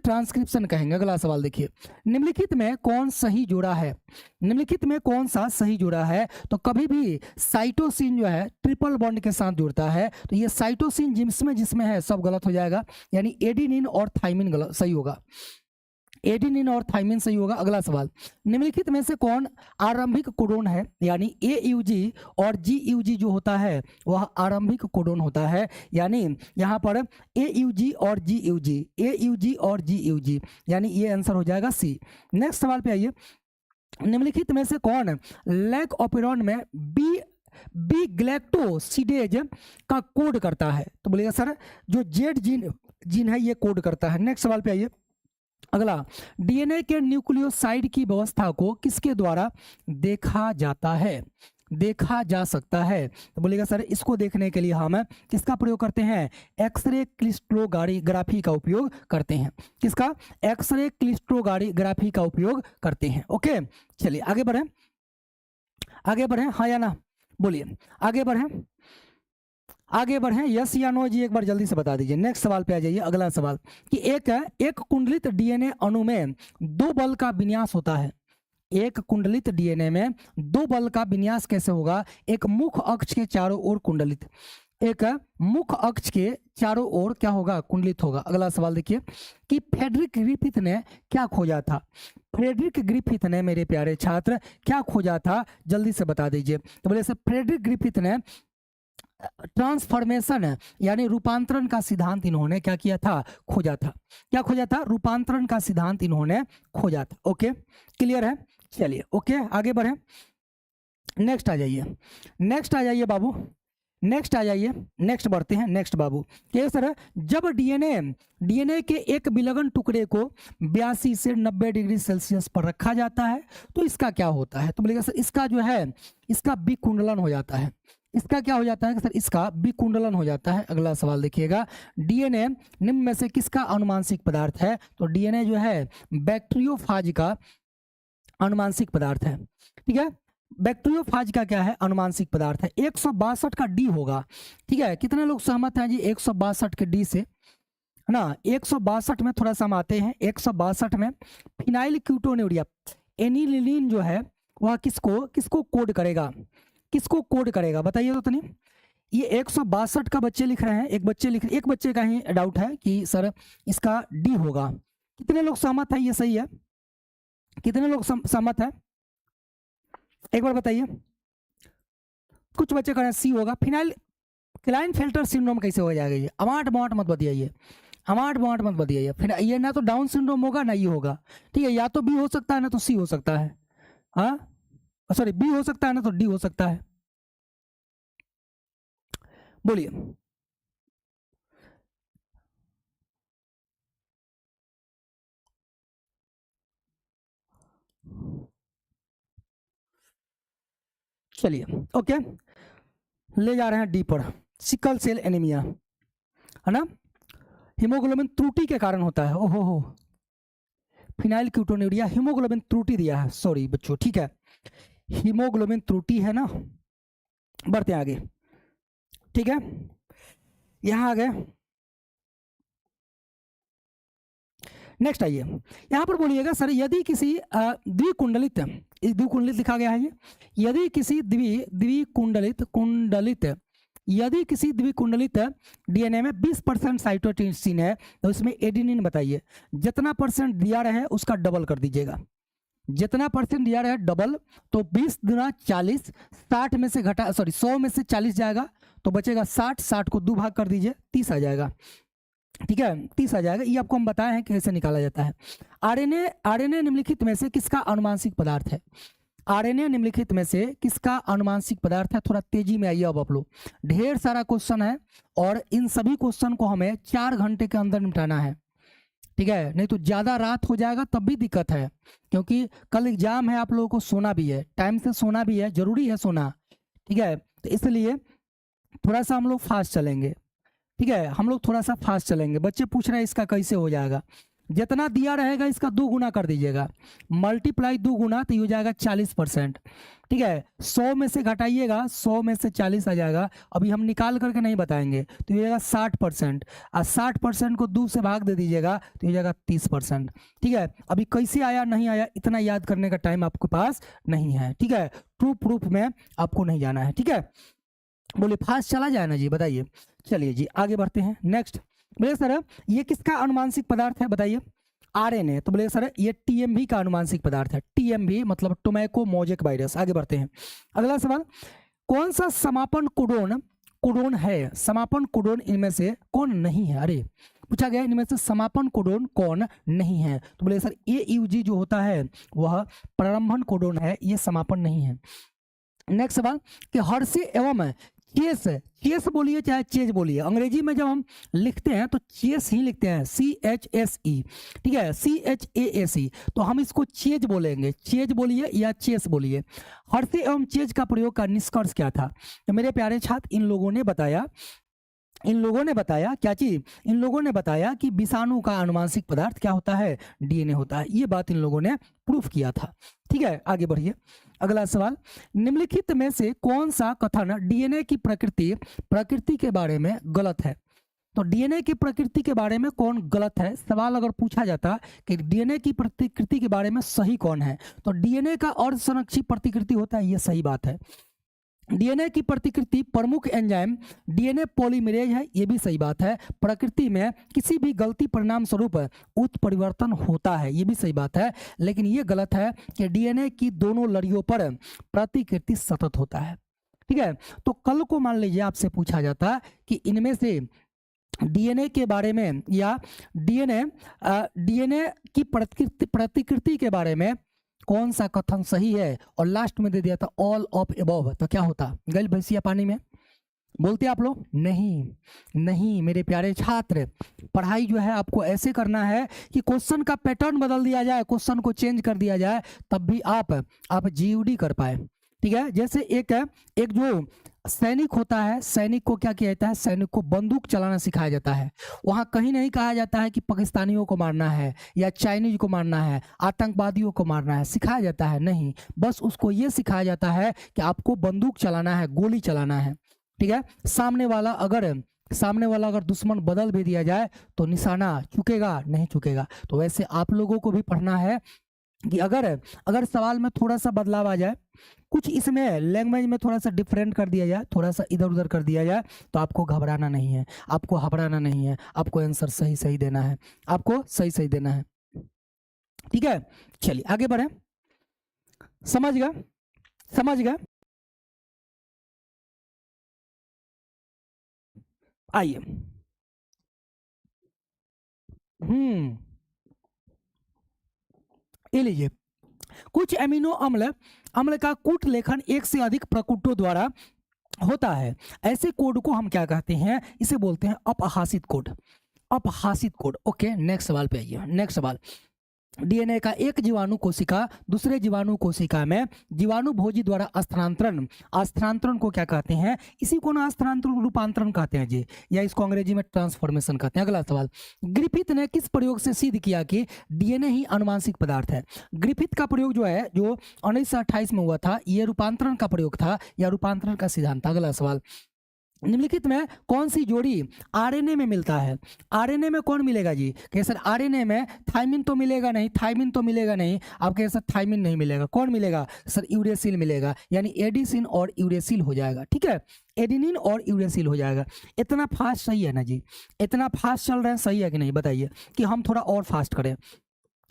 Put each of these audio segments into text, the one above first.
Transcription कहेंगे। अगला सवाल देखिए, निम्नलिखित में कौन सही जोड़ा है? निम्नलिखित में कौन सा सही जोड़ा है? तो कभी भी साइटोसिन जो है ट्रिपल बॉन्ड के साथ जुड़ता है, तो ये साइटोसिन जिसमें है सब गलत हो जाएगा, यानी एडेनिन और थाइमिन गलत सही होगा, एडेनिन और थाइमिन सही होगा। अगला सवाल, निम्नलिखित में से कौन आरंभिक कोडोन है? यानी AUG और GUG जो होता है वह आरंभिक कोडोन होता है, यानी यहाँ पर AUG और GUG, AUG और GUG, यानी ये आंसर हो जाएगा सी। नेक्स्ट सवाल पे आइए, निम्नलिखित में से कौन लैक ऑपेरॉन में बी ग्लैक्टोसिडेज का कोड करता है? तो बोलिएगा सर जो जेड जीन है ये कोड करता है। नेक्स्ट सवाल पे आइए, अगला, DNA के न्यूक्लियोसाइड की व्यवस्था को किसके द्वारा देखा जाता है, देखा जा सकता है? तो बोलिएगा सर इसको देखने के लिए हम किसका प्रयोग करते हैं? एक्सरे क्रिस्टलोग्राफी का उपयोग करते हैं। किसका? एक्सरे क्रिस्टलोग्राफी का उपयोग करते हैं। ओके, चलिए आगे बढ़े, आगे बढ़े, हाँ या ना बोलिए, आगे बढ़े, आगे बढ़े, यस या नो जी एक बार जल्दी से बता दीजिए। नेक्स्ट सवाल पे आ जाइए। अगला सवाल कि एक कुंडलित DNA अणु में 2 बल का विन्यास होता है। एक कुंडलित DNA में 2 बल का विन्यास कैसे होगा? एक मुख्य अक्ष के चारों ओर कुंडलित, एक मुख्य अक्ष के चारों ओर क्या होगा? कुंडलित होगा। अगला सवाल देखिए कि फ्रेडरिक ग्रिफिथ ने क्या खोजा था? फ्रेडरिक ग्रिफिथ ने मेरे प्यारे छात्र क्या खोजा था? जल्दी से बता दीजिए। तो बोले सर फ्रेडरिक ग्रिफिथ ने ट्रांसफॉर्मेशन यानी रूपांतरण का सिद्धांत इन्होंने क्या किया था? खोजा था। क्या खोजा था? रूपांतरण का सिद्धांत इन्होंने खोजा था। ओके, क्लियर है? चलिए ओके आगे बढ़े, नेक्स्ट आ जाइए, नेक्स्ट आ जाइए बाबू, नेक्स्ट आ जाइए, नेक्स्ट बढ़ते हैं। नेक्स्ट बाबू कि सर जब डीएनए के एक विलगन टुकड़े को 82 से 90 डिग्री सेल्सियस पर रखा जाता है तो इसका क्या होता है? तो बोलेगा सर इसका जो है इसका विकुंडलन हो जाता है। इसका क्या हो जाता है सर? इसका विकुंडलन हो जाता है। अगला सवाल देखिएगा, डीएनए निम्न में से किसका अनुवांशिक पदार्थ है? तो डीएनए जो है बैक्टीरियोफाज का अनुवांशिक पदार्थ है। ठीक है, बैक्टीरियोफाज का क्या है? अनुवांशिक पदार्थ है। 162 का डी होगा। ठीक है, कितने लोग सहमत हैं जी 162 के डी से? है ना, 162 में थोड़ा सा हम आते हैं। 162 में फिनाइल क्यूटोन्यूरिया एनिलीन जो है वह किसको कोड करेगा? किसको कोड करेगा बताइए तो तनी। ये 162 का बच्चे लिख रहे हैं, एक बच्चे का ही डाउट है कि सर इसका डी होगा। कितने लोग सहमत है? ये सही है? कितने लोग सहमत है एक बार बताइए। कुछ बच्चे कह रहे हैं सी होगा। फिनाइल क्लाइनफेल्टर सिंड्रोम कैसे हो जाएगा? ये अमाट बॉट मत बताइए, अमाट बॉट मत बताइए। फिर ये ना तो डाउन सिंड्रोम होगा ना ये होगा। ठीक है, या तो बी हो सकता है ना तो सी हो सकता है। हाँ सॉरी, बी हो सकता है ना तो डी हो सकता है। बोलिए। चलिए ओके, ले जा रहे हैं डी पर। सिकल सेल एनीमिया है ना, हीमोग्लोबिन त्रुटि के कारण होता है। ओहो हो, फिनाइल क्यूटोन्यूरिया हीमोग्लोबिन त्रुटि दिया है, सॉरी बच्चों। ठीक है, हीमोग्लोबिन त्रुटि है ना। बढ़ते आगे। ठीक है, यहां आ गए। नेक्स्ट आइए, यहां पर बोलिएगा सर यदि किसी द्विकुंडलित लिखा गया है ये, यदि किसी द्विकुंडलित डीएनए में 20% साइटोसिन है तो इसमें एडेनिन बताइए। जितना परसेंट दिया रहे उसका डबल कर दीजिएगा। जितना परसेंट दिया रहे डबल, तो 20 गुना 40, 60 में से घटा 100 में से 40 जाएगा तो बचेगा 60, 60 को 2 भाग कर दीजिए 30 आ जाएगा। ठीक है, 30 आ जाएगा। ये आपको हम बताए हैं कैसे निकाला जाता है। आरएनए निम्नलिखित में से किसका अनुवांशिक पदार्थ है? आरएनए निम्नलिखित में से किसका अनुवांशिक पदार्थ है? थोड़ा तेजी में आइए अब आप लोग, ढेर सारा क्वेश्चन है और इन सभी क्वेश्चन को हमें 4 घंटे के अंदर निपटाना है। ठीक है, नहीं तो ज्यादा रात हो जाएगा तब भी दिक्कत है, क्योंकि कल एग्जाम है, आप लोगों को सोना भी है, टाइम से सोना भी है, जरूरी है सोना। ठीक है, तो इसलिए थोड़ा सा हम लोग फास्ट चलेंगे। ठीक है, हम लोग थोड़ा सा फास्ट चलेंगे। बच्चे पूछ रहे हैं इसका कैसे हो जाएगा, जितना दिया रहेगा इसका 2 गुना कर दीजिएगा, मल्टीप्लाई 2 गुना तो ये हो जाएगा 40%। ठीक है, 100 में से घटाइएगा, 100 में से 40 आ जाएगा। अभी हम निकाल करके नहीं बताएंगे, तो ये जाएगा 60%, और 60% को 2 से भाग दे दीजिएगा तो ये जाएगा 30%। ठीक है, अभी कैसे आया नहीं आया इतना याद करने का टाइम आपके पास नहीं है। ठीक है, ट्रू प्रूफ में आपको नहीं जाना है। ठीक है, बोलिए फास्ट चला जाए ना जी, बताइए। चलिए जी आगे बढ़ते हैं। नेक्स्ट बोले सर ये किसका अनुवांशिक पदार्थ है, बताइए। आरएनए। तो बोले सर ये टीएमवी का अनुवांशिक पदार्थ है। टीएमवी मतलब टोबैको मोजेक वायरस। आगे बढ़ते हैं, अगला सवाल, कौन सा समापन कोडोन कोडोन है, समापन कोडोन इनमें से कौन नहीं है। अरे पूछा गया इनमें से समापन कोडोन कौन नहीं है, तो बोले सर AUG जो होता है वह प्रारंभन कोडोन है, ये समापन नहीं है। नेक्स्ट सवाल कि हर्षे एवं चेस, चेस बोलिए चाहे चेज बोलिए, अंग्रेजी में जब हम लिखते हैं तो चेस ही लिखते हैं, CHSE। ठीक है, CHASE, तो हम इसको चेज बोलेंगे, चेज बोलिए या चेस बोलिए। हर्षे एवं चेज का प्रयोग का निष्कर्ष क्या था, तो मेरे प्यारे छात्र इन लोगों ने बताया क्या चीज, इन लोगों ने बताया कि विषाणु का आनुवंशिक पदार्थ क्या होता है, DNA होता है। ये बात इन लोगों ने प्रूफ किया था। ठीक है, आगे बढ़िए, अगला सवाल, निम्नलिखित में से कौन सा कथन DNA की प्रकृति के बारे में गलत है। तो DNA की प्रकृति के बारे में कौन गलत है, सवाल अगर पूछा जाता कि DNA की प्रकृति के बारे में सही कौन है, तो DNA का अर्ध संरक्षित प्रतिकृति होता है, ये सही बात है। DNA की प्रतिकृति प्रमुख एंजाइम DNA पॉलीमरेज है, ये भी सही बात है। प्रकृति में किसी भी गलती परिणाम स्वरूप उत्परिवर्तन होता है, ये भी सही बात है। लेकिन ये गलत है कि DNA की दोनों लड़ियों पर प्रतिकृति सतत होता है। ठीक है, तो कल को मान लीजिए आपसे पूछा जाता कि इनमें से DNA के बारे में या DNA की प्रतिकृति के बारे में कौन सा कथन सही है, और लास्ट में दे दिया था ऑल ऑफ एबव, तो क्या होता, गल भैंसिया पानी में। बोलते आप लोग नहीं मेरे प्यारे छात्र, पढ़ाई जो है आपको ऐसे करना है कि क्वेश्चन का पैटर्न बदल दिया जाए, क्वेश्चन को चेंज कर दिया जाए, तब भी आप GUD कर पाए। ठीक है, जैसे एक जो सैनिक होता है, सैनिक को क्या किया जाता है, सैनिक को बंदूक चलाना सिखाया जाता है। वहां कहीं नहीं कहा जाता है कि पाकिस्तानियों को मारना है या चाइनीज को मारना है, आतंकवादियों को मारना है, सिखाया जाता है नहीं, बस उसको ये सिखाया जाता है कि आपको बंदूक चलाना है, गोली चलाना है। ठीक है, सामने वाला अगर दुश्मन बदल भी दिया जाए तो निशाना चुकेगा नहीं चुकेगा। तो वैसे आप लोगों को भी पढ़ना है कि अगर सवाल में थोड़ा सा बदलाव आ जाए, कुछ इसमें लैंग्वेज में थोड़ा सा डिफरेंट कर दिया जाए, थोड़ा सा इधर उधर कर दिया जाए, तो आपको घबराना नहीं है, आपको घबराना नहीं है, आपको आंसर सही देना है, आपको सही देना है। ठीक है, चलिए आगे बढ़े। समझ गए। आइए, ये लीजिए, कुछ एमिनो अम्ल का कूट लेखन एक से अधिक प्रकूटों द्वारा होता है। ऐसे कोड को हम क्या कहते हैं, इसे बोलते हैं अपहासित कोड। ओके, नेक्स्ट सवाल पे आइए। नेक्स्ट सवाल, DNA का एक जीवाणु कोशिका दूसरे जीवाणु कोशिका में जीवाणु भोजी द्वारा स्थानांतरण को क्या कहते हैं, इसी को ना स्थानांतरण रूपांतरण कहते हैं जी, या इसको अंग्रेजी में ट्रांसफॉर्मेशन कहते हैं। अगला सवाल, ग्रिफिथ ने किस प्रयोग से सिद्ध किया कि DNA ही आनुवंशिक पदार्थ है। ग्रिफिथ का प्रयोग जो 1928 में हुआ था, यह रूपांतरण का प्रयोग था या रूपांतरण का सिद्धांत था। अगला सवाल, निम्नलिखित में कौन सी जोड़ी RNA में मिलता है। RNA में कौन मिलेगा जी, कहे सर RNA में थाइमिन तो मिलेगा नहीं, आप कहे सर थाइमिन नहीं मिलेगा, कौन मिलेगा सर, यूरेसिल मिलेगा, यानी एडिसिन और यूरेसिल हो जाएगा। ठीक है, एडिनिन और यूरेसिल हो जाएगा। इतना फास्ट सही है ना जी, इतना फास्ट चल रहे हैं, सही है कि नहीं, बताइए कि हम थोड़ा और फास्ट करें,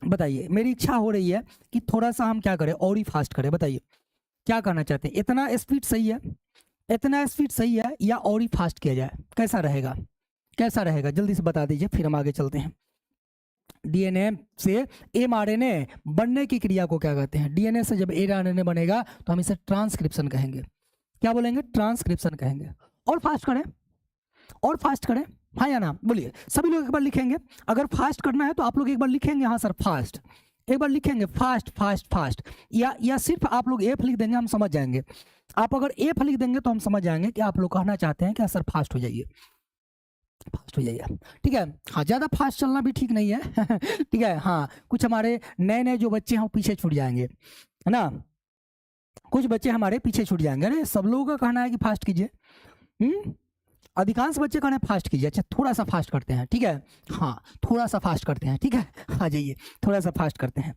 बताइए। मेरी इच्छा हो रही है कि थोड़ा सा हम क्या करें, और ही फास्ट करें, बताइए क्या करना चाहते हैं। इतना स्पीड सही है या और ही फास्ट किया जाए, कैसा रहेगा जल्दी से बता दीजिए, फिर हम आगे चलते हैं। DNA से mRNA बनने की क्रिया को क्या कहते हैं। DNA से जब mRNA बनेगा तो हम इसे ट्रांसक्रिप्शन कहेंगे। क्या बोलेंगे, ट्रांसक्रिप्शन कहेंगे। और फास्ट करें, हाँ या ना, बोलिए। सभी लोग एक बार लिखेंगे, अगर फास्ट करना है तो आप लोग एक बार लिखेंगे, हाँ सर फास्ट, एक बार लिखेंगे फास्ट, या सिर्फ आप लोग F लिख देंगे, हम समझ जाएंगे। आप अगर F लिख देंगे तो हम समझ जाएंगे कि आप लोग कहना चाहते हैं कि सर फास्ट हो जाइए। फास्ट हो जाइए, ठीक है। हाँ, ज़्यादा फास्ट चलना भी ठीक नहीं है ठीक है। हाँ, कुछ हमारे नए नए जो बच्चे हैं वो पीछे छूट जाएंगे, है ना, कुछ बच्चे हमारे पीछे छूट जाएंगे। अरे सब लोगों का कहना है कि फास्ट कीजिए, अधिकांश बच्चे कहना है फास्ट कीजिए। अच्छा, थोड़ा सा फास्ट करते हैं, ठीक है। हाँ, थोड़ा सा फास्ट करते हैं, ठीक है। आ जाइए, थोड़ा सा फास्ट करते हैं।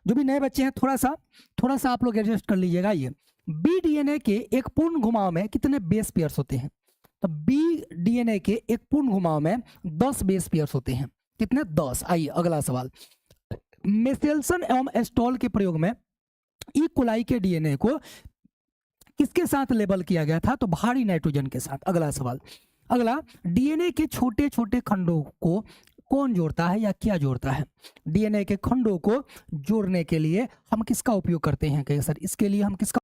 जो भी नए बच्चे हैं थोड़ा सा आप लोग एडजस्ट कर लीजिएगा। ये बी डीएनए के एक पूर्ण घुमाव में कितने बेस पेयर्स होते हैं? तो बी डीएनए के एक पूर्ण घुमाव में 10 बेस पेयर्स होते हैं। कितने? 10। आइए अगला सवाल। मेसेल्सन एवं एस्टॉल के प्रयोग में ई कोलाई के डीएनए को किसके साथ लेबल किया गया था? तो भारी नाइट्रोजन के साथ। अगला सवाल, अगला, डीएनए के छोटे छोटे खंडों को कौन जोड़ता है या क्या जोड़ता है? डीएनए के खंडों को जोड़ने के लिए हम किसका उपयोग करते हैं? कहिए सर, इसके लिए हम किसका